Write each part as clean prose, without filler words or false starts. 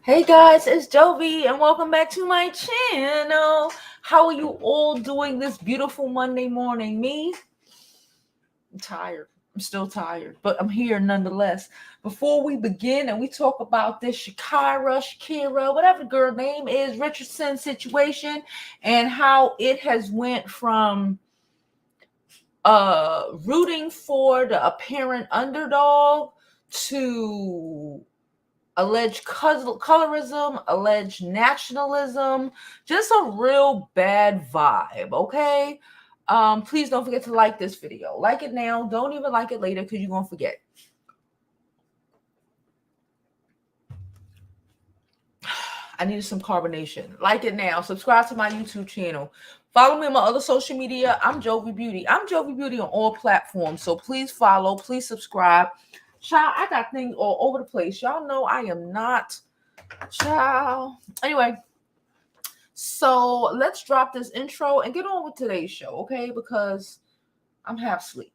Hey guys, it's Jovi and welcome back to my channel. How are you all doing this beautiful Monday morning? Me? I'm tired. I'm still tired, but I'm here nonetheless. Before we begin and we talk about this Sha'carri, whatever girl name is, Richardson situation and how it has went from rooting for the apparent underdog to alleged colorism, alleged nationalism, just a real bad vibe, okay? Please don't forget to like this video. Like it now. Don't even like it later because you're going to forget. I needed some carbonation. Like it now. Subscribe to my YouTube channel. Follow me on my other social media. I'm Jovi Beauty. I'm Jovi Beauty on all platforms. So please follow. Please subscribe. Child, I got things all over the place. Y'all know I am not... Child. Anyway, so let's drop this intro and get on with today's show, okay? Because I'm half asleep.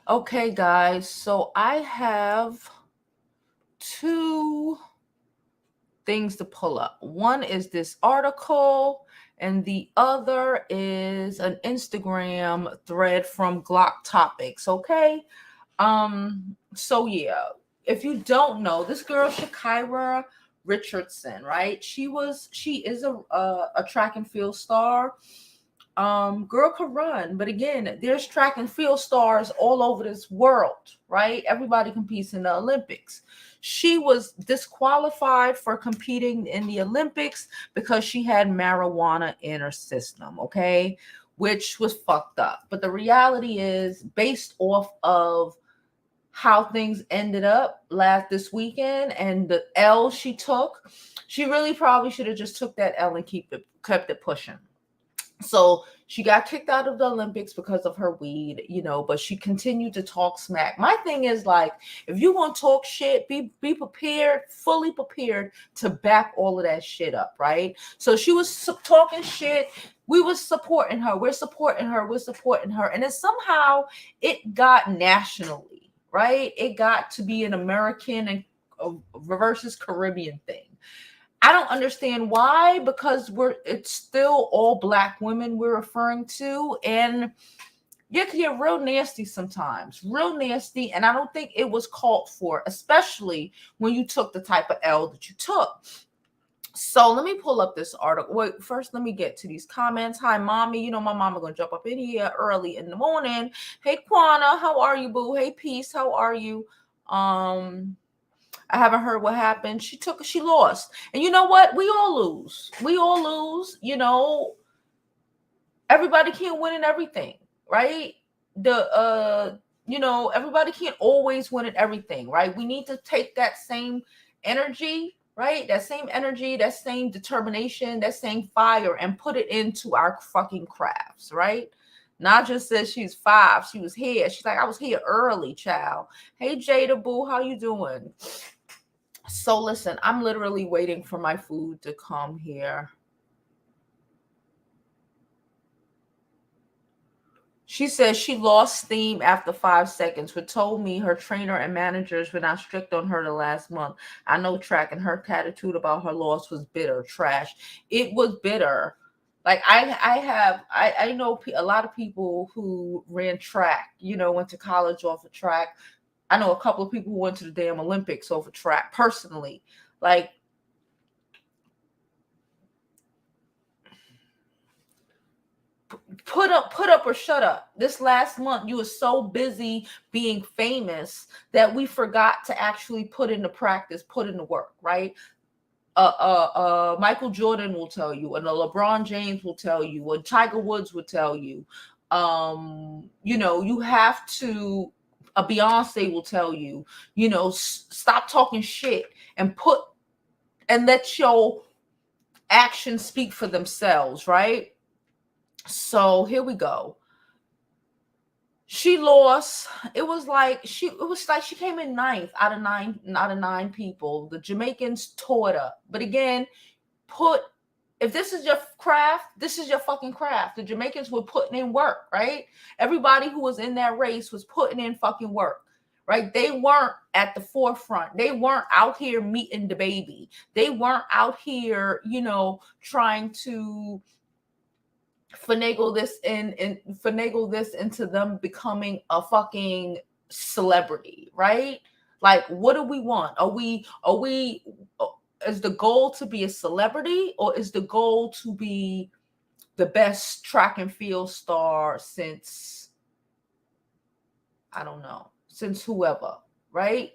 Okay, guys, so I have two things to pull up. One is this article, and the other is an Instagram thread from Glock Topics, okay? So yeah, if you don't know, this girl, Sha'carri Richardson, right? She is a track and field star. Girl could run, but again, there's track and field stars all over this world, right? Everybody competes in the Olympics. She was disqualified for competing in the Olympics because she had marijuana in her system, okay? Which was fucked up. But the reality is, based off of how things ended up this weekend and the L she took, she really probably should have just took that L and kept it pushing. So she got kicked out of the Olympics because of her weed, but she continued to talk smack. My thing is, like, if you want to talk shit, be prepared, fully prepared to back all of that shit up, right? So she was talking shit. We was supporting her. We're supporting her. We're supporting her. And then somehow it got nationally, right? It got to be an American and versus Caribbean thing. I don't understand why, because it's still all black women we're referring to, and you can get real nasty sometimes, real nasty, and I don't think it was called for, especially when you took the type of L that you took. So let me pull up this article. Wait, first let me get to these comments. Hi, mommy. My mama gonna jump up in here early in the morning. Hey, Kwana, how are you, boo? Hey, Peace, how are you? I haven't heard what happened. She lost. And you know what? We all lose. Everybody can't win in everything, right? Everybody can't always win at everything, right? We need to take that same energy, right? That same energy, that same determination, that same fire, and put it into our fucking crafts, right? Naja says she's 5. She was here. She's like, I was here early, child. Hey, Jada Boo, how you doing? So listen, I'm literally waiting for my food to come here. She says she lost steam after 5 seconds, but told me her trainer and managers were not strict on her the last month. I know track, and her attitude about her loss was bitter, trash. It was bitter. Like I know a lot of people who ran track, went to college off of track. I know a couple of people who went to the damn Olympics over track personally. Like, put up or shut up. This last month, you were so busy being famous that we forgot to actually put into practice, put into work, right? Michael Jordan will tell you, and LeBron James will tell you, and Tiger Woods will tell you. You have to. A Beyonce will tell you, stop talking shit and let your actions speak for themselves, right? So here we go. She lost. It was like she came in ninth out of nine people. The Jamaicans tore it up. But again, if this is your craft, this is your fucking craft. The Jamaicans were putting in work, right? Everybody who was in that race was putting in fucking work, right? They weren't at the forefront. They weren't out here meeting the baby. They weren't out here, trying to finagle this into them becoming a fucking celebrity, right? Like, what do we want? Are we is the goal to be a celebrity, or is the goal to be the best track and field star since, I don't know, since whoever, right?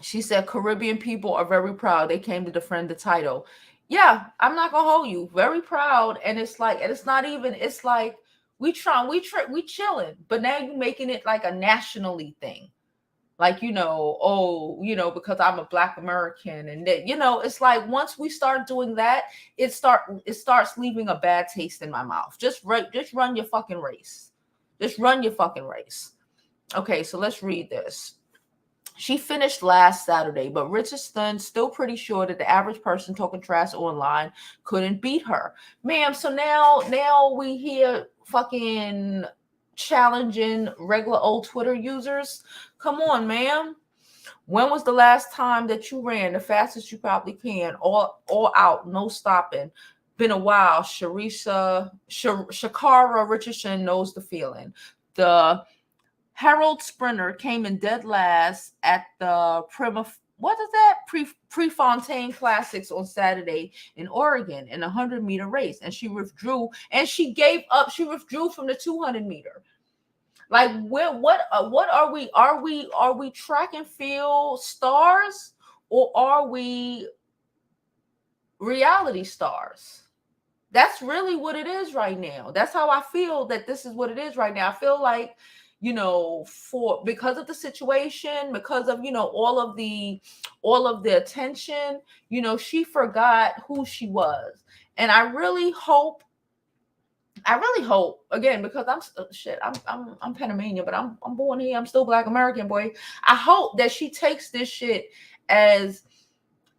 She said Caribbean people are very proud. They came to defend the title. Yeah, I'm not gonna hold you. Very proud. And it's like, and it's not even, it's like we chilling, but now you making it like a nationally thing. Like, because I'm a Black American, and that, it's like once we start doing that, it starts leaving a bad taste in my mouth. Just run your fucking race. Just run your fucking race. Okay, so let's read this. She finished last Saturday, but Richardson still pretty sure that the average person talking trash online couldn't beat her. Ma'am, so now we hear fucking challenging regular old Twitter users. Come on, ma'am. When was the last time that you ran the fastest you probably can? All out, no stopping. Been a while. Sha'carri Richardson knows the feeling. The Harold Sprinter came in dead last at the Prefontaine Classics on Saturday in Oregon in a 100-meter race, and she withdrew from the 200-meter. Like, what are we? Are we track and field stars, or are we reality stars? That's really what it is right now. That's how I feel that this is what it is right now. I feel like, because of the situation, because of, all of the attention, she forgot who she was. And I really hope, again, because I'm Panamanian, but I'm born here. I'm still Black American, boy. I hope that she takes this shit as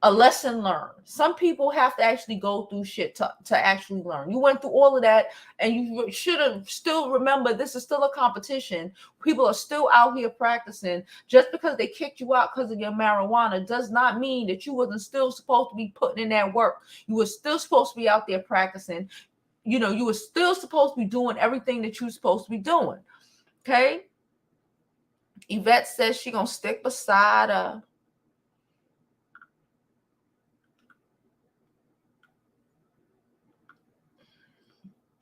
a lesson learned. Some people have to actually go through shit to actually learn. You went through all of that, and you should have still remember this is still a competition. People are still out here practicing. Just because they kicked you out because of your marijuana does not mean that you wasn't still supposed to be putting in that work. You were still supposed to be out there practicing. You were still supposed to be doing everything that you were supposed to be doing. Okay? Yvette says she gonna stick beside her.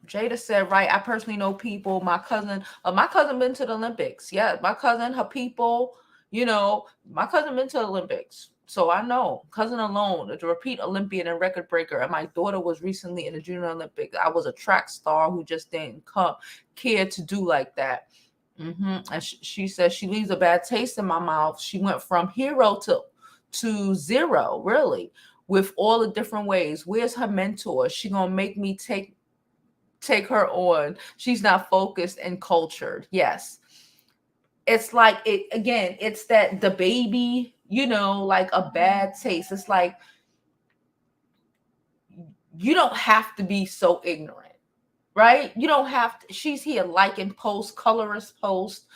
Jada said, right, I personally know people. My cousin been to the Olympics. Yeah, my cousin, her people, my cousin been to the Olympics. So I know. Cousin alone, a repeat Olympian and record breaker. And my daughter was recently in the Junior Olympics. I was a track star who just didn't care to do like that. And she says she leaves a bad taste in my mouth. She went from hero to zero, really, with all the different ways. Where's her mentor? She gonna make me take her on. She's not focused and cultured. Yes. It's like it's that the baby, like a bad taste. It's like you don't have to be so ignorant, right? You don't have to. She's here liking posts, colorist posts,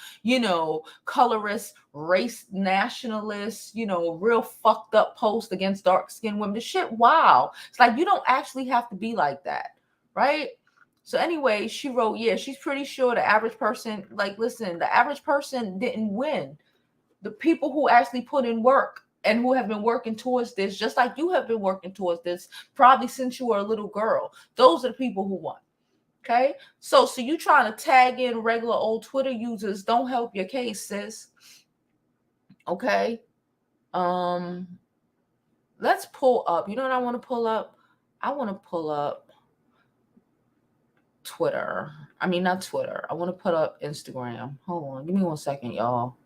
colorist, race nationalists, real fucked up posts against dark-skinned women. The shit, wow. It's like you don't actually have to be like that, right? So anyway, she wrote, yeah, she's pretty sure the average person, like, listen, the average person didn't win. The people who actually put in work and who have been working towards this, just like you have been working towards this, probably since you were a little girl, those are the people who won. Okay? So you trying to tag in regular old Twitter users don't help your case, sis. Okay? Let's pull up. You know what I want to pull up? I want to pull up Twitter. I mean, not Twitter. I want to put up Instagram. Hold on. Give me 1 second, y'all.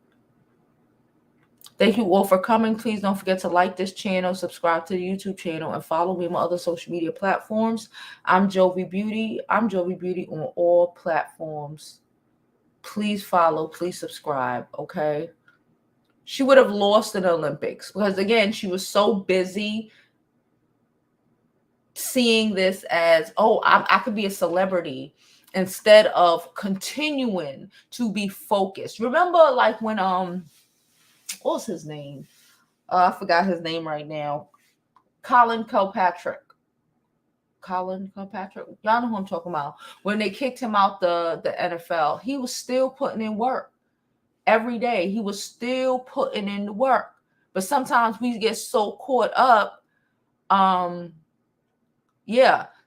Thank you all for coming. Please don't forget to like this channel, subscribe to the YouTube channel, and follow me on my other social media platforms. I'm Jovi Beauty. I'm Jovi Beauty on all platforms. Please follow, please subscribe, okay? She would have lost in the Olympics because, again, she was so busy seeing this as, oh, I could be a celebrity, instead of continuing to be focused. Remember, like when what was his name? I forgot his name right now. Colin Kilpatrick. Y'all know who I'm talking about. When they kicked him out the NFL, he was still putting in work every day. He was still putting in the work. But sometimes we get so caught up.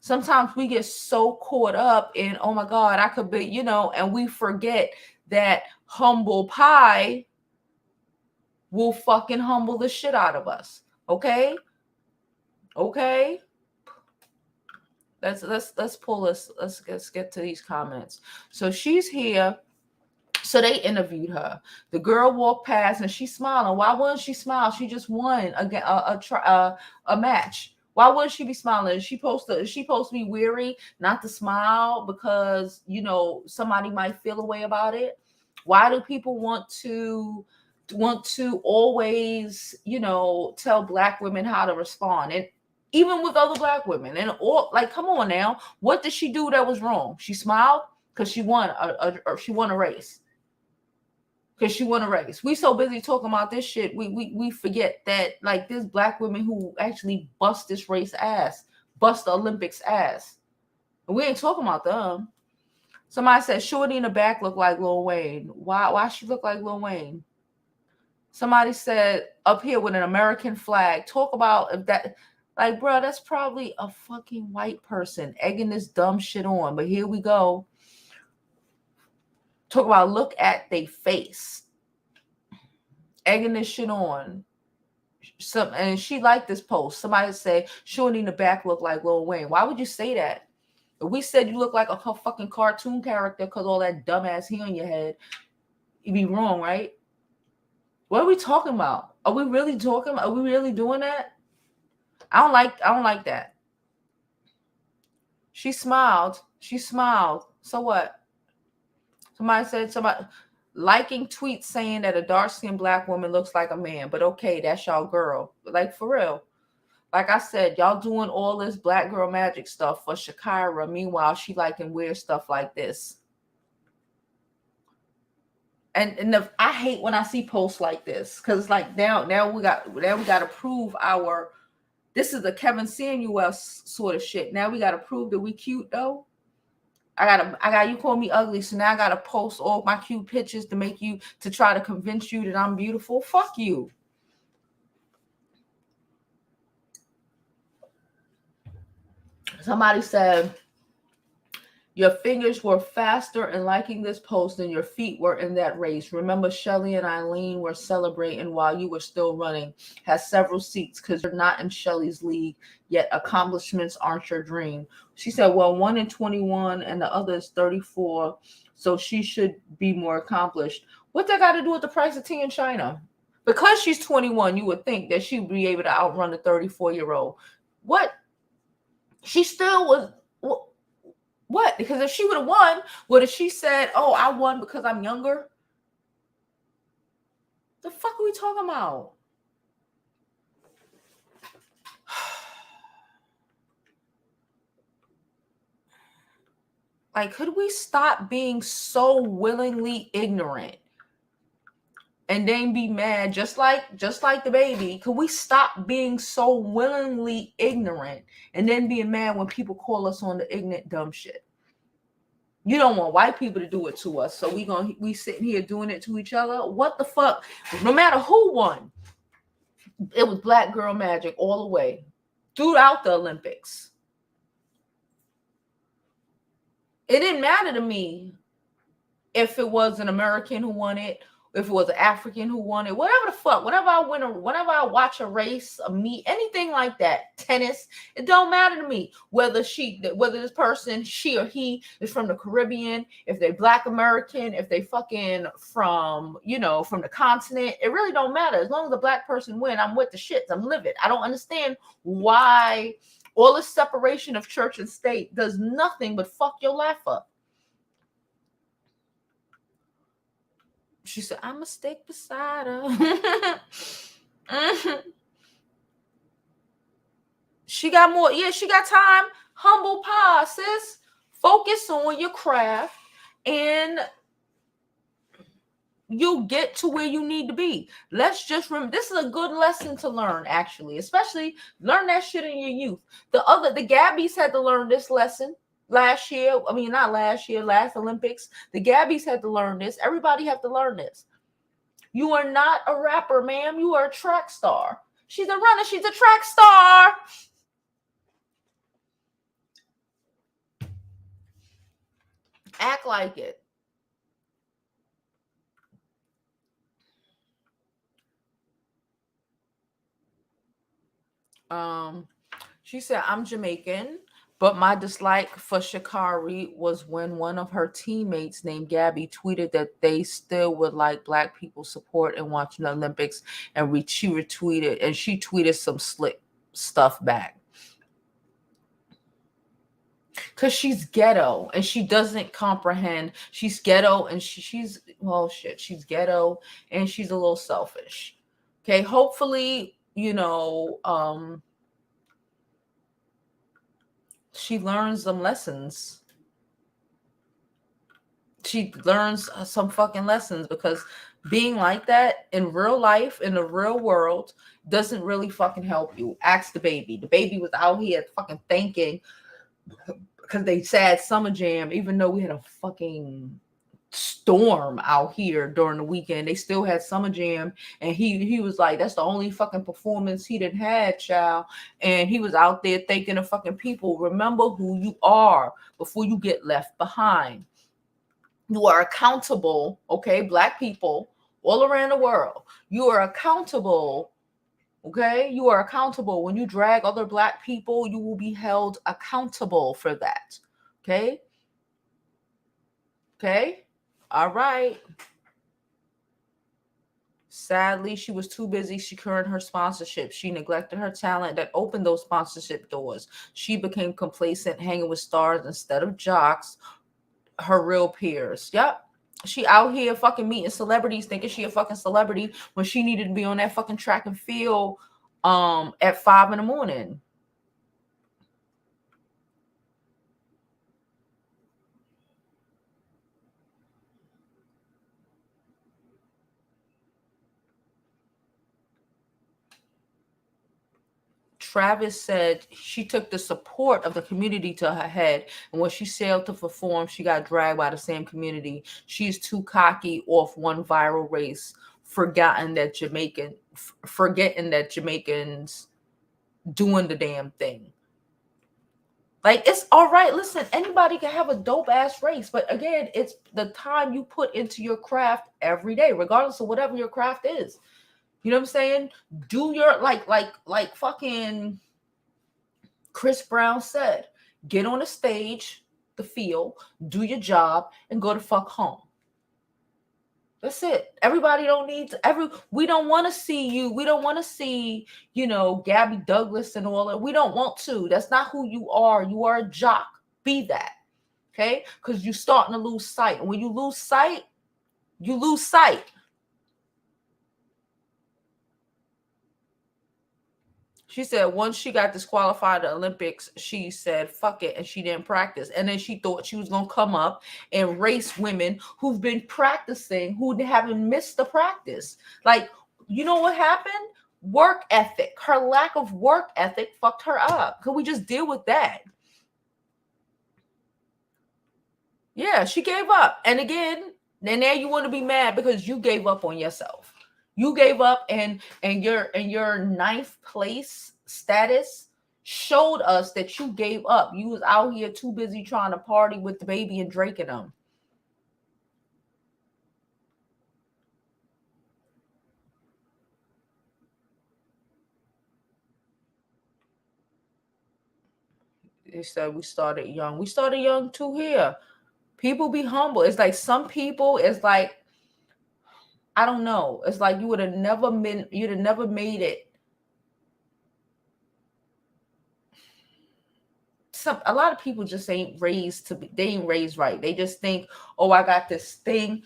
Sometimes we get so caught up in, oh my God, I could be, and we forget that humble pie will fucking humble the shit out of us. Okay? Okay? Let's pull this. Let's get to these comments. So she's here. So they interviewed her. The girl walked past and she's smiling. Why wouldn't she smile? She just won a match. Why wouldn't she be smiling? Is she supposed to be weary not to smile because somebody might feel a way about it? Why do people want to always tell Black women how to respond? And even with other Black women, and all, like, come on now, what did she do that was wrong? She smiled because she won a race. Because she won a race. We so busy talking about this shit, we forget that, like, there's Black women who actually bust this race ass, bust the Olympics ass. And we ain't talking about them. Somebody said Shorty in the back look like Lil Wayne. Why she look like Lil Wayne? Somebody said up here with an American flag. Talk about if that, like, bro, that's probably a fucking white person egging this dumb shit on. But here we go. Talk about look at they face. Egging this shit on. And she liked this post. Somebody say, Shorty in the back look like Lil Wayne. Why would you say that? If we said you look like a fucking cartoon character because all that dumbass hair on your head, you'd be wrong, right? What are we talking about? Are we really talking? Are we really doing that? I don't like that. She smiled. So what? Somebody liking tweets saying that a dark-skinned Black woman looks like a man. But okay, that's y'all girl. Like, for real. Like I said, y'all doing all this Black girl magic stuff for Sha'carri. Meanwhile, she liking weird stuff like this. And I hate when I see posts like this, because it's like now we got to prove our. This is the Kevin Samuel sort of shit. Now we got to prove that we cute though. I got you call me ugly, so now I got to post all my cute pictures to try to convince you that I'm beautiful. Fuck you. Somebody said your fingers were faster in liking this post than your feet were in that race. Remember, Shelly and Eileen were celebrating while you were still running. Has several seats because you're not in Shelly's league, yet accomplishments aren't your dream. She said, well, 1 in 21 and the other is 34, so she should be more accomplished. What that got to do with the price of tea in China? Because she's 21, you would think that she'd be able to outrun the 34-year-old. What? She still was... What? Because if she would have won, what if she said, oh, I won because I'm younger? The fuck are we talking about? Like, could we stop being so willingly ignorant and then be mad just like the baby? Could we stop being so willingly ignorant and then being mad when people call us on the ignorant dumb shit? You don't want white people to do it to us, so we sitting here doing it to each other. What the fuck? No matter who won, it was Black girl magic all the way throughout the Olympics. It didn't matter to me if it was an American who won it if it was an African who won it, whatever the fuck, whenever I watch a race, a meet, anything like that, tennis, it don't matter to me whether this person, she or he is from the Caribbean, if they Black American, if they fucking from, from the continent, it really don't matter. As long as the Black person win, I'm with the shits. I'm livid. I don't understand why all this separation of church and state does nothing but fuck your life up. She said, I'm a stick beside her. She got more. Yeah, she got time. Humble pie, sis. Focus on your craft and you'll get to where you need to be. Let's just remember, this is a good lesson to learn, actually. Especially learn that shit in your youth. The Gabbies had to learn this lesson. Last year, not last year, last Olympics, the Gabbies had to learn this. Everybody had to learn this. You are not a rapper, ma'am. You are a track star. She's a runner. She's a track star. Act like it. She said, I'm Jamaican. But my dislike for Sha'carri was when one of her teammates named Gabby tweeted that they still would like Black people support and watching the Olympics, and she tweeted some slick stuff back. Because she's ghetto and she doesn't comprehend. She's ghetto and she's ghetto and she's a little selfish. Okay, hopefully, she learns some lessons. She learns some fucking lessons, because being like that in real life, in the real world, doesn't really fucking help you. Ask the baby. The baby was out here fucking thinking, because they said Summer Jam, even though we had a fucking storm out here during the weekend, they still had Summer Jam, and he was like, that's the only fucking performance he didn't had, child. And he was out there thinking of fucking people, remember who you are before you get left behind. You are accountable, okay? Black people all around the world, you are accountable. Okay, you are accountable. When you drag other Black people, you will be held accountable for that. Okay. All right. Sadly, she was too busy securing her sponsorship. She neglected her talent that opened those sponsorship doors. She became complacent, hanging with stars instead of jocks, her real peers. Yep. She out here fucking meeting celebrities, thinking she a fucking celebrity, when she needed to be on that fucking track and field at 5 a.m. Travis said she took the support of the community to her head, and when she sailed to perform, she got dragged by the same community. She's too cocky off one viral race, forgetting that Jamaicans doing the damn thing. Like, it's all right. Listen, anybody can have a dope ass race, but again, it's the time you put into your craft every day, regardless of whatever your craft is. You know what I'm saying? Do your like fucking Chris Brown said, get on the stage, the field, do your job, and go the fuck home. That's it. Everybody don't need to, we don't want to see you. We don't want to see, Gabby Douglas and all that. We don't want to. That's not who you are. You are a jock. Be that. Okay? Because you're starting to lose sight. And when you lose sight, you lose sight. She said once she got disqualified at the Olympics, she said, fuck it, and she didn't practice. And then she thought she was going to come up and race women who've been practicing, who haven't missed the practice. Like, you know what happened? Work ethic. Her lack of work ethic fucked her up. Could we just deal with that? Yeah, she gave up. And again, and now you want to be mad because you gave up on yourself. You gave up, and your ninth place status showed us that you gave up. You was out here too busy trying to party with the baby and Drake and them. They said we started young. We started young too here. People be humble. It's like some people, it's like, I don't know. It's like you'd have never made it. A lot of people just ain't raised to be, they ain't raised right. They just think, oh, I got this thing.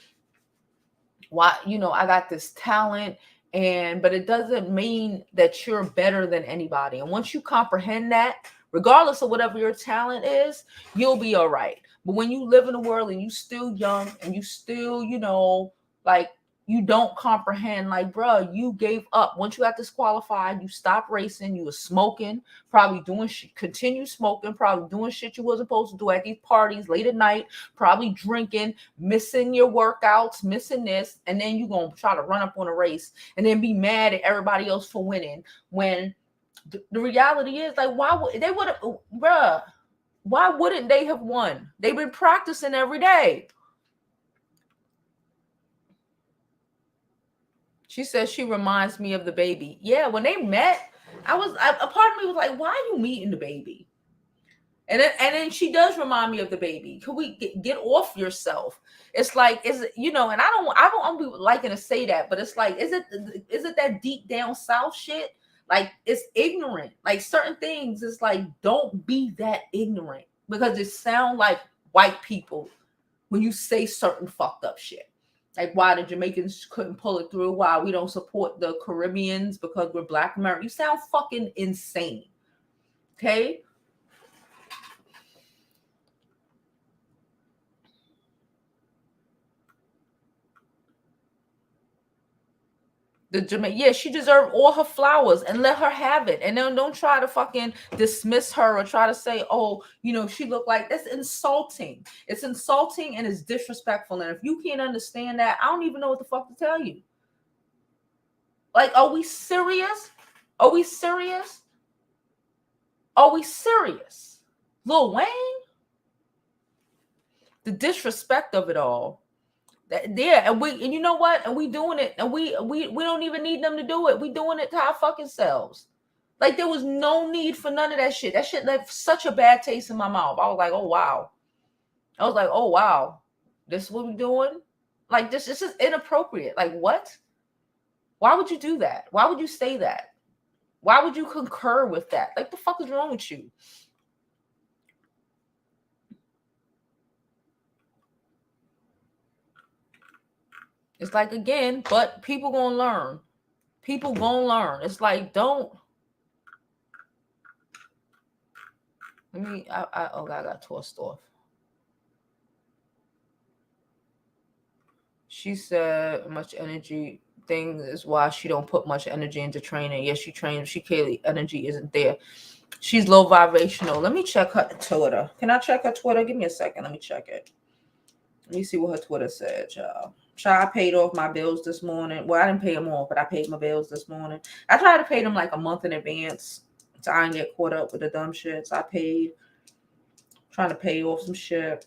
Why, I got this talent, but it doesn't mean that you're better than anybody. And once you comprehend that, regardless of whatever your talent is, you'll be all right. But when you live in the world and you still young and you still, like, you don't comprehend, like, bruh, you gave up. Once you got disqualified, you stopped racing, you were smoking, probably doing shit, continue smoking, probably doing shit you wasn't supposed to do at these parties late at night, probably drinking, missing your workouts, missing this, and then you gonna try to run up on a race and then be mad at everybody else for winning. When the reality is, like, why wouldn't they have won? They've been practicing every day. She says she reminds me of the baby. Yeah, when they met, a part of me was like, why are you meeting the baby? And then she does remind me of the baby. Could we get off yourself? It's like, and I don't be liking to say that, but it's like, is it that deep down South shit? Like, it's ignorant. Like, certain things, it's like, don't be that ignorant, because it sound like white people when you say certain fucked up shit. Like, why the Jamaicans couldn't pull it through, why we don't support the Caribbeans because we're Black American. You sound fucking insane. Okay? She deserved all her flowers, and let her have it. And then don't try to fucking dismiss her or try to say, oh, she looked like, that's insulting. It's insulting and it's disrespectful. And if you can't understand that, I don't even know what the fuck to tell you. Like, are we serious? Are we serious? Are we serious? Lil Wayne? The disrespect of it all. Yeah, and you know what? And we doing it, and we don't even need them to do it. We doing it to our fucking selves. Like, there was no need for none of that shit. That shit left such a bad taste in my mouth. I was like, oh wow. This is what we doing? Like, this is inappropriate. Like, what? Why would you do that? Why would you say that? Why would you concur with that? Like, the fuck is wrong with you? It's like, again, but people gonna learn. People gonna learn. It's like, don't. I got tossed off. She said much energy thing is why she don't put much energy into training. Yes, she trains. She clearly energy isn't there. She's low vibrational. Let me check her Twitter. Can I check her Twitter? Give me a second. Let me check it. Let me see what her Twitter said, y'all. I paid off my bills this morning. Well, I didn't pay them off, but I paid my bills this morning. I tried to pay them like a month in advance, so I didn't get caught up with the dumb shit. So I paid. Trying to pay off some shit.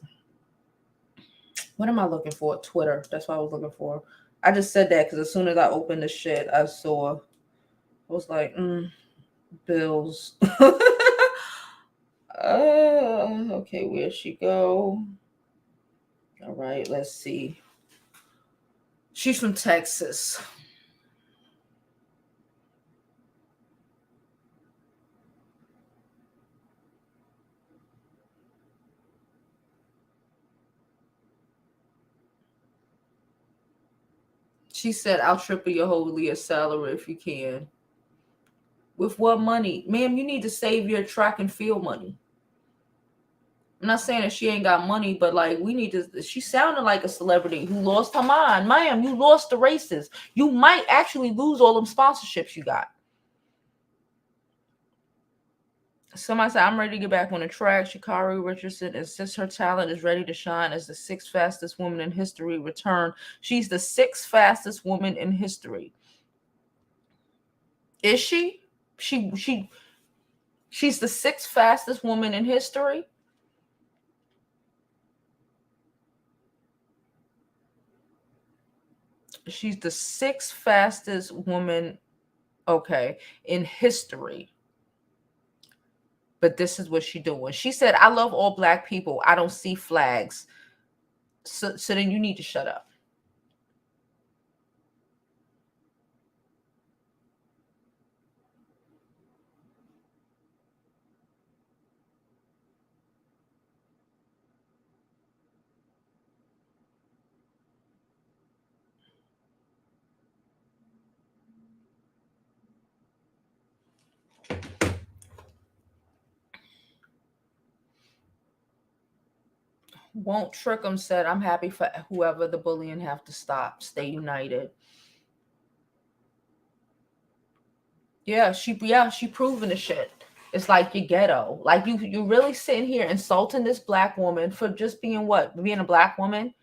What am I looking for? Twitter. That's what I was looking for. I just said that because as soon as I opened the shit, I was like, bills. Okay, where'd she go? All right, let's see. She's from Texas. She said, I'll triple your whole year salary if you can. With what money? Ma'am, you need to save your track and field money. I'm not saying that she ain't got money, but like, we need to. She sounded like a celebrity who lost her mind. Ma'am, you lost the races. You might actually lose all them sponsorships you got. Somebody said, I'm ready to get back on the track. Sha'carri Richardson insists her talent is ready to shine as the 6th fastest woman in history return. She's the 6th fastest woman in history. Is she? She's the 6th fastest woman in history. She's the 6th fastest woman, okay, in history. But this is what she doing. She said, I love all black people. I don't see flags. So then you need to shut up. Won't Trickham said, I'm happy for whoever the bullying have to stop. Stay united. Yeah, she proving the shit. It's like you ghetto. Like you really sitting here insulting this black woman for just being what? Being a black woman?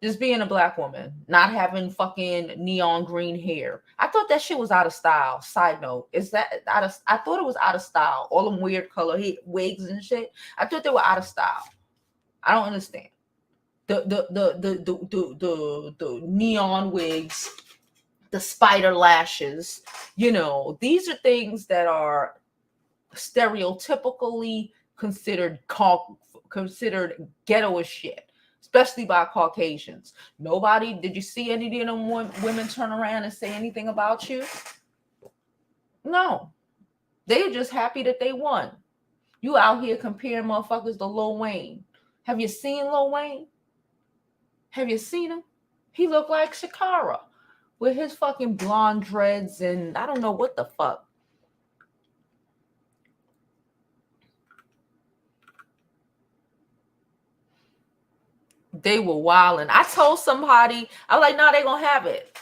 Just being a black woman, not having fucking neon green hair. I thought that shit was out of style. Side note, is that out of? I thought it was out of style. All them weird color wigs and shit. I thought they were out of style. I don't understand the neon wigs, the spider lashes. You know, these are things that are stereotypically considered ghetto as shit, especially by Caucasians. Nobody, did you see any of them women turn around and say anything about you? No. They're just happy that they won. You out here comparing motherfuckers to Lil Wayne. Have you seen Lil Wayne? Have you seen him? He looked like Sha'carri with his fucking blonde dreads and I don't know what the fuck. They were wilding. I told somebody, I was like, no, they gonna have it.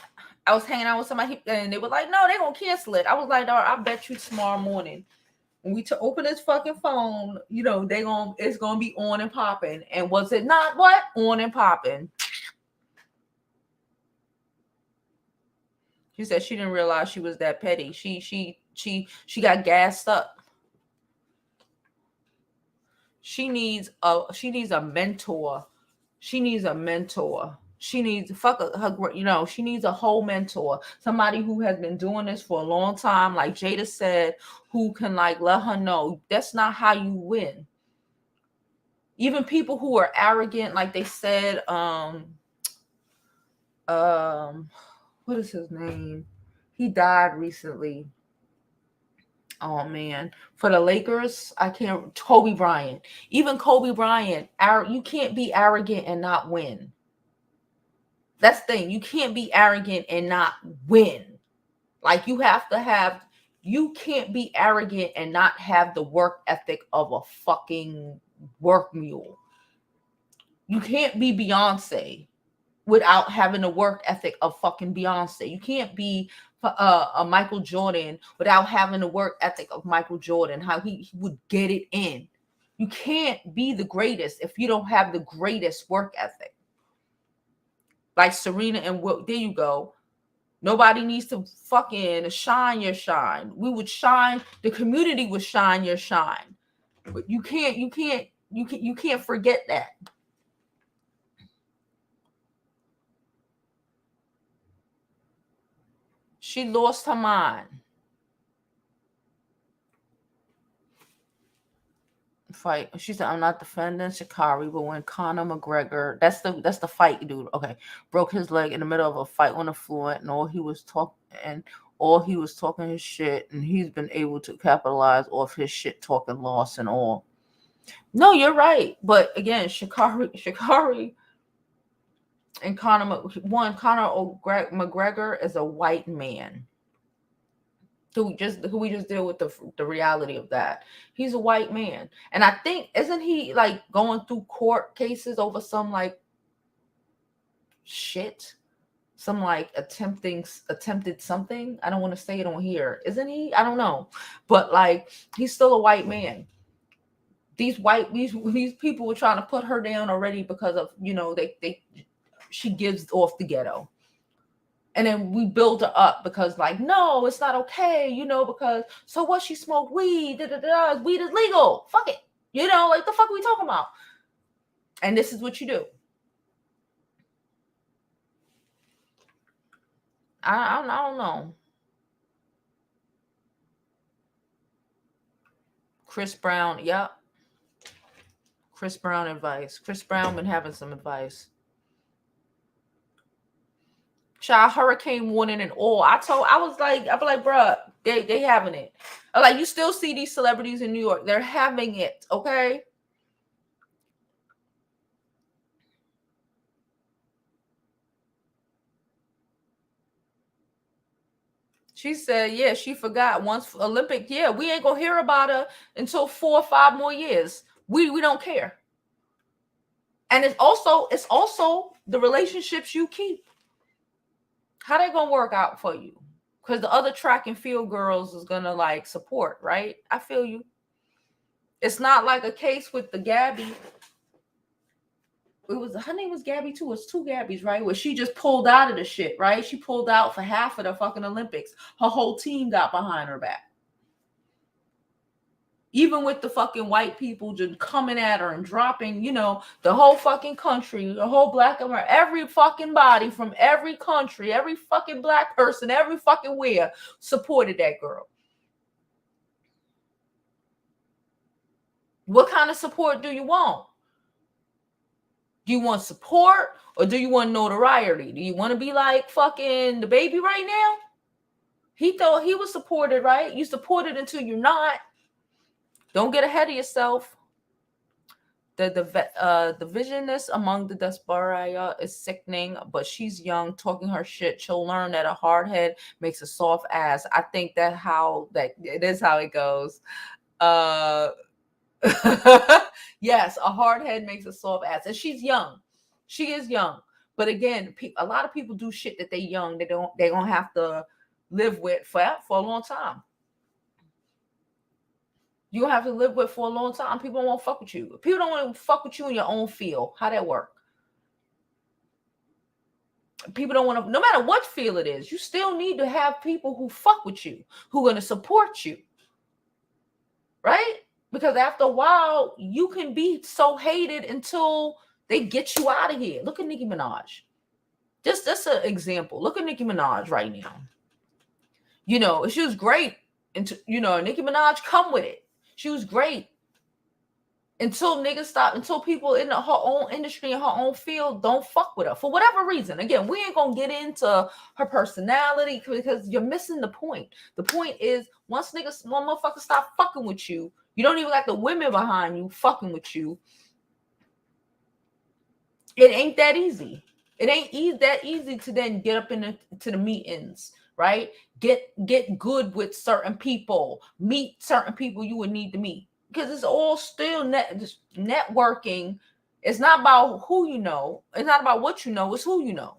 I was hanging out with somebody and they were like, no, they gonna cancel it. I was like, no, I bet you tomorrow morning when we open this fucking phone, you know, it's gonna be on and popping. And was it not what? On and popping. She said she didn't realize she was that petty. She got gassed up. She needs a mentor. She needs a mentor. She needs her, she needs a whole mentor. Somebody who has been doing this for a long time, like Jada said, who can like let her know that's not how you win. Even people who are arrogant, like they said, what is his name? He died recently. Oh man, for the Lakers, I can't. Kobe Bryant, even Kobe Bryant, you can't be arrogant and not win. That's the thing. You can't be arrogant and not win. Like you can't be arrogant and not have the work ethic of a fucking work mule. You can't be Beyonce without having the work ethic of fucking Beyonce. You can't be a Michael Jordan without having the work ethic of Michael Jordan, how he would get it in. You can't be the greatest if you don't have the greatest work ethic. Like Serena and there you go. Nobody needs to fucking shine your shine. We would shine. The community would shine your shine. But you can't forget that. She lost her mind. Fight. She said, I'm not defending Sha'carri, but when Conor McGregor, that's the fight dude, okay, broke his leg in the middle of a fight on the floor and all he was talking his shit, and he's been able to capitalize off his shit talking loss and all. No, you're right. But again, Sha'carri and Conor McGregor is a white man. Who we just deal with the reality of that. He's a white man. And I think, isn't he like going through court cases over some like shit? Some like attempted something. I don't want to say it on here. Isn't he? I don't know. But like he's still a white man. These people were trying to put her down already because of, she gives off the ghetto. And then we build her up because like, no, it's not okay, because so what, she smoked weed, weed is legal. Fuck it. Like the fuck are we talking about? And this is what you do. I don't know. Chris Brown, yep. Chris Brown advice. Chris Brown been having some advice. Child, hurricane warning and all. I was like, bruh, they having it. I'm like, you still see these celebrities in New York. They're having it, okay? She said, yeah, she forgot once Olympic. Yeah, we ain't gonna hear about her until 4 or 5 more years. We don't care. And it's also the relationships you keep. How they gonna work out for you? Because the other track and field girls is gonna like support, right? I feel you. It's not like a case with the Gabby. Her name was Gabby too. It's 2 Gabbies, right? Where she just pulled out of the shit, right? She pulled out for half of the fucking Olympics. Her whole team got behind her back. Even with the fucking white people just coming at her and dropping, the whole fucking country, the whole black America, every fucking body from every country, every fucking black person, every fucking where supported that girl. What kind of support do you want? Do you want support or do you want notoriety? Do you want to be like fucking the baby right now? He thought he was supported, right? You supported until you're not. Don't get ahead of yourself. The divisionness among the diaspora is sickening, but she's young, talking her shit. She'll learn that a hard head makes a soft ass. I think that it is how it goes. Yes, a hard head makes a soft ass, and she's young. She is young, but again, a lot of people do shit that they're young. They're gonna have to live with for a long time. You have to live with for a long time. People won't fuck with you. People don't want to fuck with you in your own field. How that work? People don't want to, no matter what field it is, you still need to have people who fuck with you, who are going to support you. Right? Because after a while, you can be so hated until they get you out of here. Look at Nicki Minaj. Just an example. Look at Nicki Minaj right now. She was great. Nicki Minaj come with it. She was great. Until people in her own industry, in her own field, don't fuck with her for whatever reason. Again, we ain't gonna get into her personality because you're missing the point. The point is, one motherfucker stop fucking with you, you don't even like the women behind you fucking with you. It ain't that easy. It ain't that easy to then get up to the meetings, right? Get good with certain people, meet certain people you would need to meet. Because it's all still networking. It's not about who you know. It's not about what you know. It's who you know.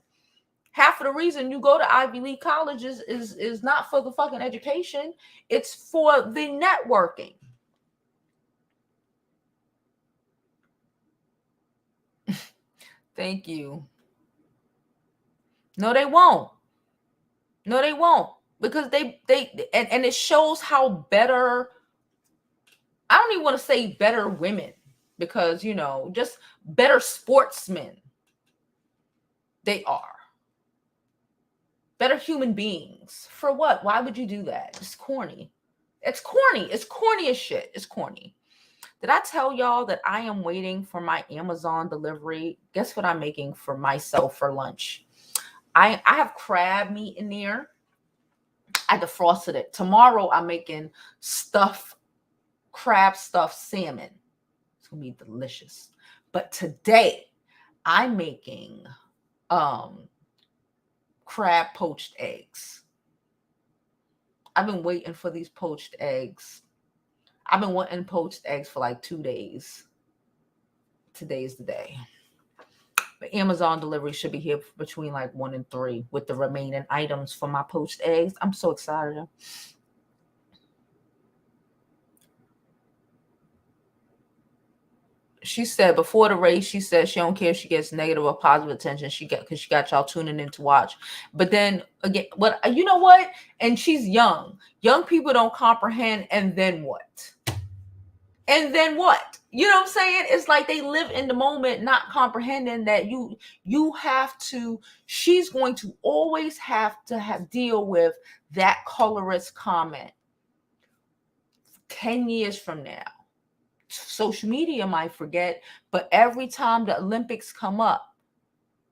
Half of the reason you go to Ivy League colleges is not for the fucking education. It's for the networking. Thank you. No, they won't. No, they won't. Because they and it shows how better, I don't even want to say better women, because just better sportsmen they are. Better human beings. For what? Why would you do that? It's corny. It's corny. It's corny as shit. It's corny. Did I tell y'all that I am waiting for my Amazon delivery? Guess what I'm making for myself for lunch? I have crab meat in there. I defrosted it. Tomorrow I'm making crab stuffed salmon. It's gonna be delicious. But today I'm making crab poached eggs. I've been waiting for these poached eggs. I've been wanting poached eggs for like 2 days. Today's the day. But Amazon delivery should be here between like 1 and 3 with the remaining items for my poached eggs. I'm so excited. She said before the race, she said she don't care if she gets negative or positive attention. Because she got y'all tuning in to watch. But then again, you know what? And she's young. Young people don't comprehend. And then what? And then what? You know what I'm saying? It's like they live in the moment, not comprehending that you have to. She's going to always have to deal with that colorist comment. 10 years from now, social media might forget, but every time the Olympics come up,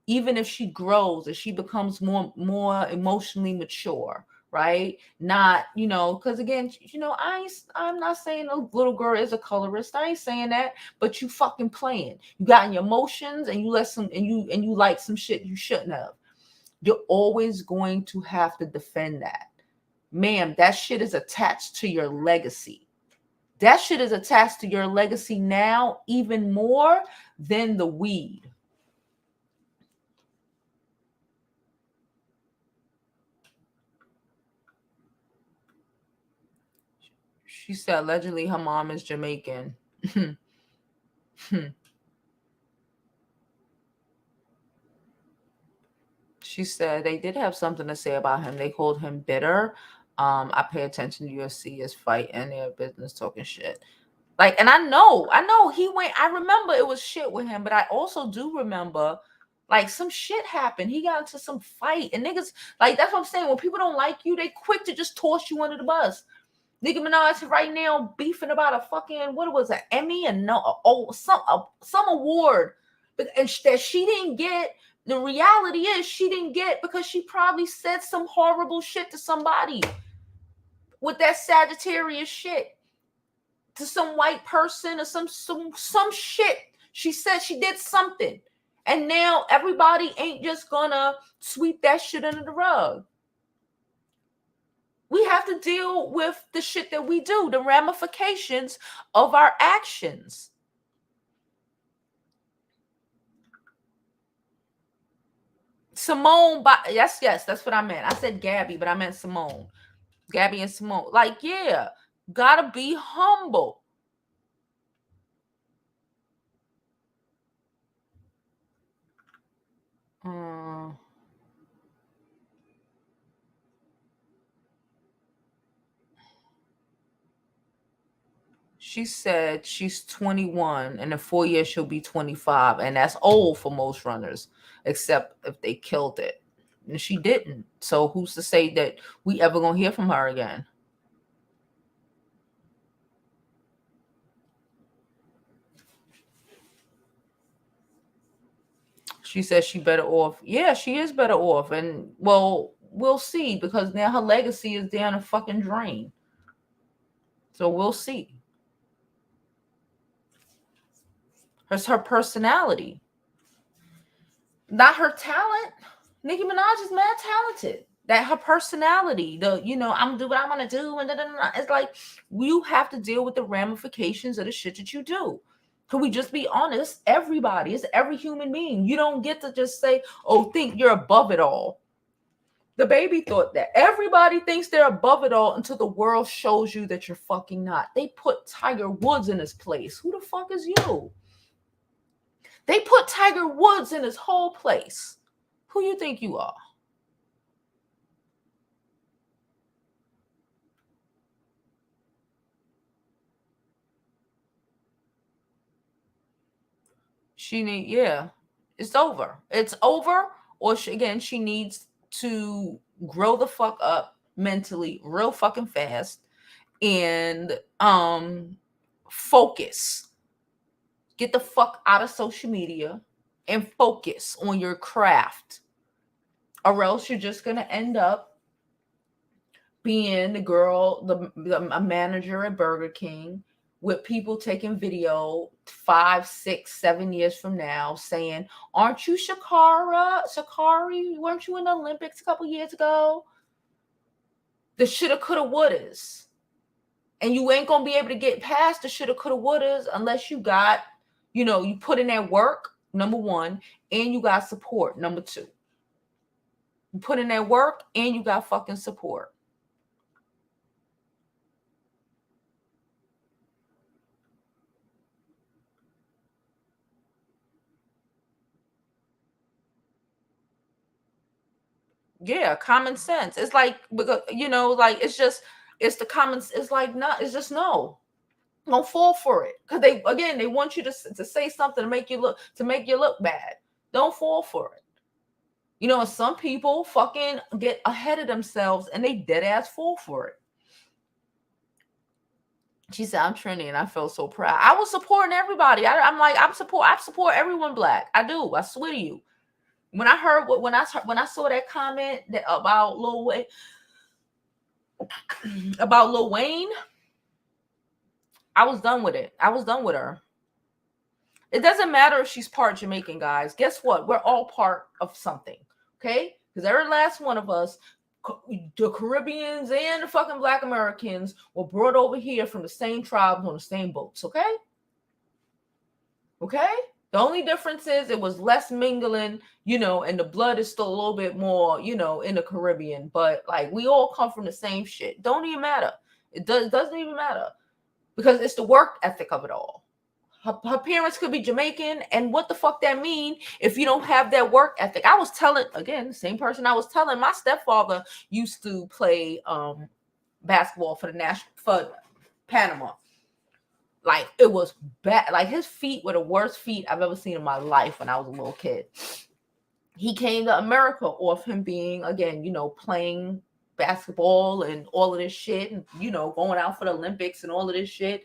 even if she grows, if she becomes more emotionally mature, right? Not, because again, I'm not saying a little girl is a colorist. I ain't saying that, but you fucking playing. You got in your emotions and you let some and you like some shit you shouldn't have. You're always going to have to defend that. Ma'am, that shit is attached to your legacy. That shit is attached to your legacy now even more than the weed. She said allegedly her mom is Jamaican. She said they did have something to say about him. They called him bitter. I pay attention to UFC is fighting their business talking shit. Like, and I know he went. I remember it was shit with him, but I also do remember like some shit happened. He got into some fight, and niggas, like, that's what I'm saying. When people don't like you, they quick to just toss you under the bus. Nicki Minaj right now beefing about a fucking, what was it, Emmy and some award, and that she didn't get. The reality is she didn't get because she probably said some horrible shit to somebody with that Sagittarius shit, to some white person or some shit. She said she did something, and now everybody ain't just gonna sweep that shit under the rug. We have to deal with the shit that we do, the ramifications of our actions. Simone, yes, that's what I meant. I said Gabby, but I meant Simone. Gabby and Simone. Like, yeah, gotta be humble. She said she's 21, and in 4 years she'll be 25, and that's old for most runners, except if they killed it. And she didn't. So who's to say that we ever gonna hear from her again? She says she better off. Yeah, she is better off. And well, we'll see, because now her legacy is down a fucking drain. So we'll see. It's her personality, not her talent. Nicki Minaj is mad talented. That her personality, I'm gonna do what I'm gonna do, and it's like you have to deal with the ramifications of the shit that you do. Can we just be honest? Everybody, it's every human being. You don't get to just say, "Oh, think you're above it all." The baby thought that. Everybody thinks they're above it all until the world shows you that you're fucking not. They put Tiger Woods in his place. Who the fuck is you? They put Tiger Woods in his whole place. Who you think you are? It's over. It's over. Or she needs to grow the fuck up mentally real fucking fast and focus. Get the fuck out of social media and focus on your craft, or else you're just gonna end up being the girl, a manager at Burger King, with people taking video 5, 6, 7 years from now saying, "Aren't you Sha'carri? Weren't you in the Olympics a couple years ago?" The shoulda, coulda, wouldas. And you ain't gonna be able to get past the shoulda, coulda, wouldas unless you got, you put in that work, number one, and you got support, number two. You put in that work and you got fucking support. Yeah, common sense. It's like, because like it's the common. It's like, not. It's just no. Don't fall for it, because they want you to say something to make you look bad. Don't fall for it. Some people fucking get ahead of themselves and they dead ass fall for it. She said, I'm Trinity and I felt so proud. I was supporting everybody. I support everyone black. I do. I swear to you. When I heard when I saw that comment that about Lil Wayne, I was done with it. I was done with her. It doesn't matter if she's part Jamaican, guys. Guess what? We're all part of something. Okay? Because every last one of us, the Caribbeans and the fucking Black Americans, were brought over here from the same tribes on the same boats. Okay? Okay? The only difference is it was less mingling, and the blood is still a little bit more, in the Caribbean. But like we all come from the same shit. Don't even matter. It doesn't even matter. Because it's the work ethic of it all. Her parents could be Jamaican, and what the fuck that mean if you don't have that work ethic? I was telling, again, the same person I was telling, my stepfather used to play basketball for Panama. Like, it was bad. Like, his feet were the worst feet I've ever seen in my life when I was a little kid. He came to America off him being, again, playing basketball and all of this shit, and, going out for the Olympics and all of this shit.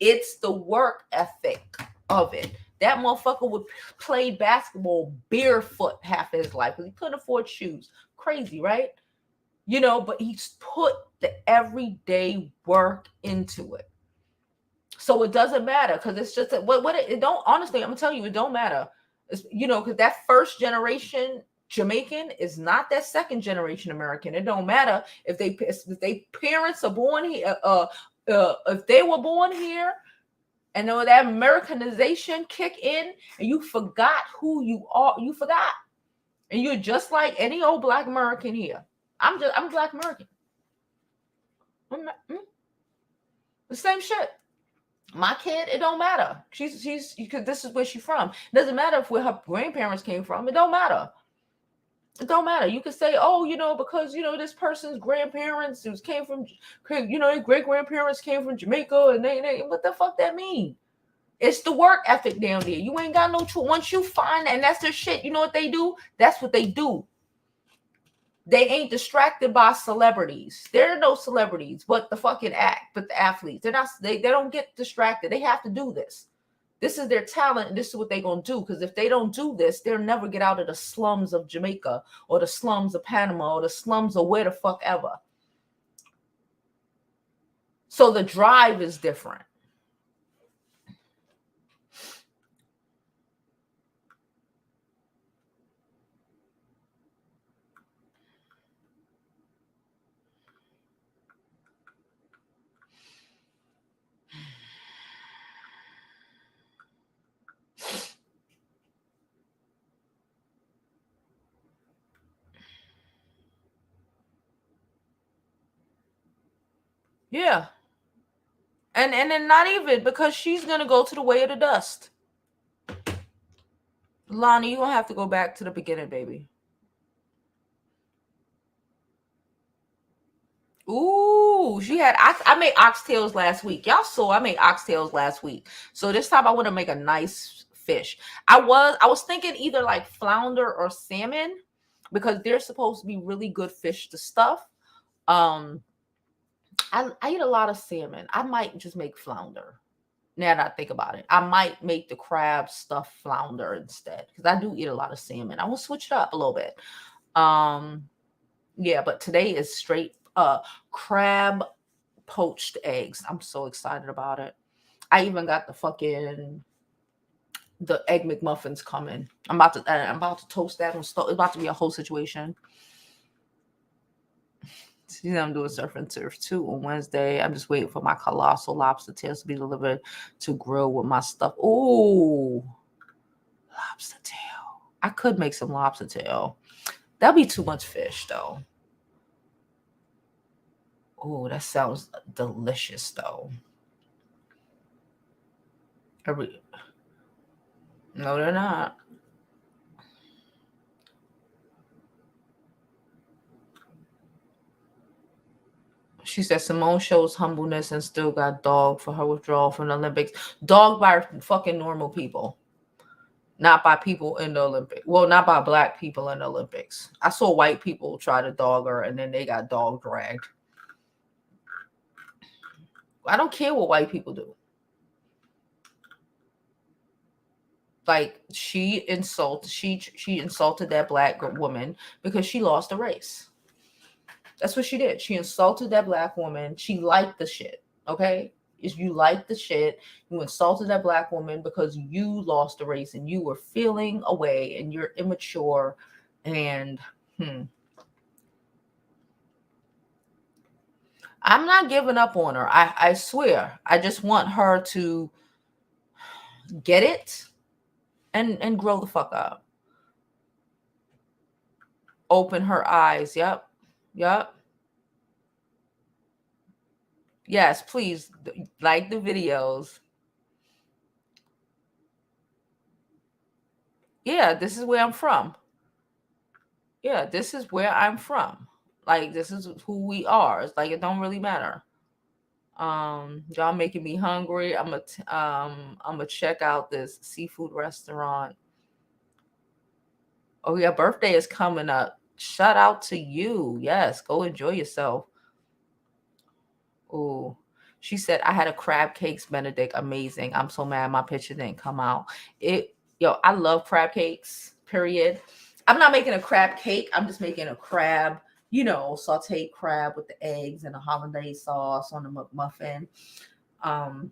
It's the work ethic of it. That motherfucker would play basketball barefoot half his life because he couldn't afford shoes. Crazy, right? But he's put the everyday work into it. So it doesn't matter because it's just it don't, honestly, I'm gonna tell you, it don't matter. It's, because that first generation Jamaican is not that second generation American. It don't matter if they parents are born here, if they were born here and know that Americanization kick in and you forgot who you are, you forgot. And you're just like any old Black American here. I'm Black American. The same shit. My kid, it don't matter. She's because this is where she's from. It doesn't matter if where her grandparents came from. It don't matter. It don't matter. You could say, oh, because this person's grandparents came from, his great grandparents came from Jamaica, and they what the fuck that mean? It's the work ethic down there. You ain't got no choice. Once you find, and that's their shit. You know what they do? That's what they do. They ain't distracted by celebrities. There are no celebrities, but the fucking but the athletes. They're not. They don't get distracted. They have to do this. This is their talent, and this is what they're going to do. Because if they don't do this, they'll never get out of the slums of Jamaica or the slums of Panama or the slums of where the fuck ever. So the drive is different. Yeah. And then not even, because she's going to go to the way of the dust. Lonnie, you're going to have to go back to the beginning, baby. Ooh, she had, I made oxtails last week. Y'all saw I made oxtails last week. So this time I want to make a nice fish. I was thinking either like flounder or salmon because they're supposed to be really good fish to stuff. I eat a lot of salmon. I might just make flounder. Now that I think about it, I might make the crab stuffed flounder instead because I do eat a lot of salmon. I will switch it up a little bit. Yeah, but today is straight crab poached eggs. I'm so excited about it. I even got the egg McMuffins coming. I'm about to toast that on stove. It's about to be a whole situation. I'm doing surf and turf too on Wednesday. I'm just waiting for my colossal lobster tails to be delivered to grill with my stuff. Ooh, lobster tail. I could make some lobster tail. That'd be too much fish though. Oh, that sounds delicious though. No, they're not. She said Simone shows humbleness and still got dogged for her withdrawal from the Olympics. Dogged by fucking normal people. Not by people in the Olympics. Well, not by Black people in the Olympics. I saw white people try to dog her and then they got dog dragged. I don't care what white people do. Like, she insulted that black woman because she lost a race. That's what she did. She insulted that black woman. She liked the shit. Okay? If you like the shit, you insulted that black woman because you lost the race and you were feeling away and you're immature and I'm not giving up on her. I swear. I just want her to get it and grow the fuck up. Open her eyes. Yep. Yes, please like the videos. Yeah, this is where I'm from. Yeah, this is where I'm from. Like, this is who we are. It's like, it don't really matter. Y'all making me hungry. I'm gonna check out this seafood restaurant. Oh yeah, birthday is coming up. Shout out to you. Yes, go enjoy yourself. Oh, she said I had a crab cakes Benedict. Amazing. I'm so mad my picture didn't come out. I love crab cakes. Period. I'm not making a crab cake. I'm just making a crab, sauteed crab with the eggs and the hollandaise sauce on the McMuffin. On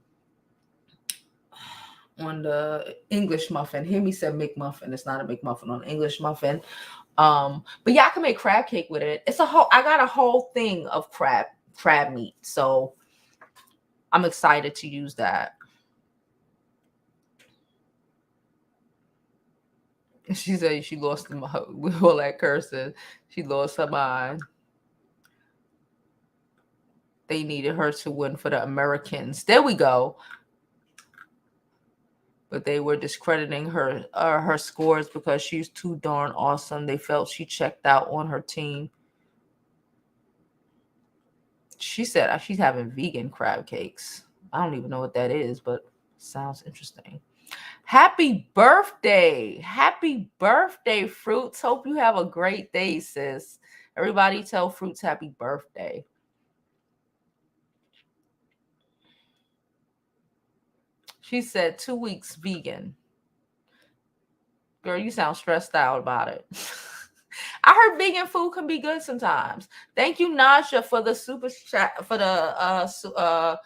the English muffin. Hemi said McMuffin. It's not a McMuffin on English muffin. But yeah, I can make crab cake with it. I got a whole thing of crab meat. So I'm excited to use that. She said she lost with all that cursing. She lost her mind. They needed her to win for the Americans. There we go. But they were discrediting her scores because she's too darn awesome. They felt she checked out on her team. She said she's having vegan crab cakes. I don't even know what that is, but sounds interesting. Happy birthday. Happy birthday, Fruits. Hope you have a great day, sis. Everybody tell Fruits happy birthday. She said 2 weeks vegan. Girl, you sound stressed out about it. I heard vegan food can be good sometimes. Thank you, Nasha, for the super chat, for the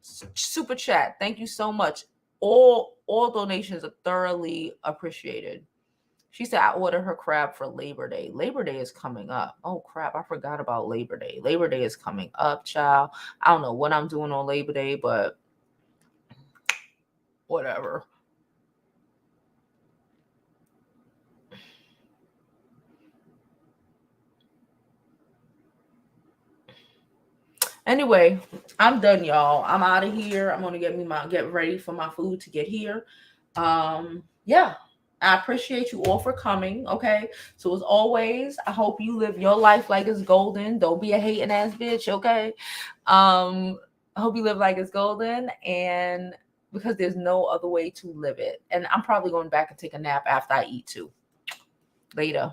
super chat. Thank you so much. All donations are thoroughly appreciated. She said I ordered her crab for Labor Day. Labor Day is coming up. Oh crap, I forgot about Labor Day. Labor Day is coming up, child. I don't know what I'm doing on Labor Day, but whatever. Anyway, I'm done, y'all. I'm out of here. I'm gonna get ready for my food to get here. Yeah. I appreciate you all for coming. Okay. So as always, I hope you live your life like it's golden. Don't be a hating ass bitch. Okay. I hope you live like it's golden, and because there's no other way to live it. And I'm probably going back and take a nap after I eat too. Later.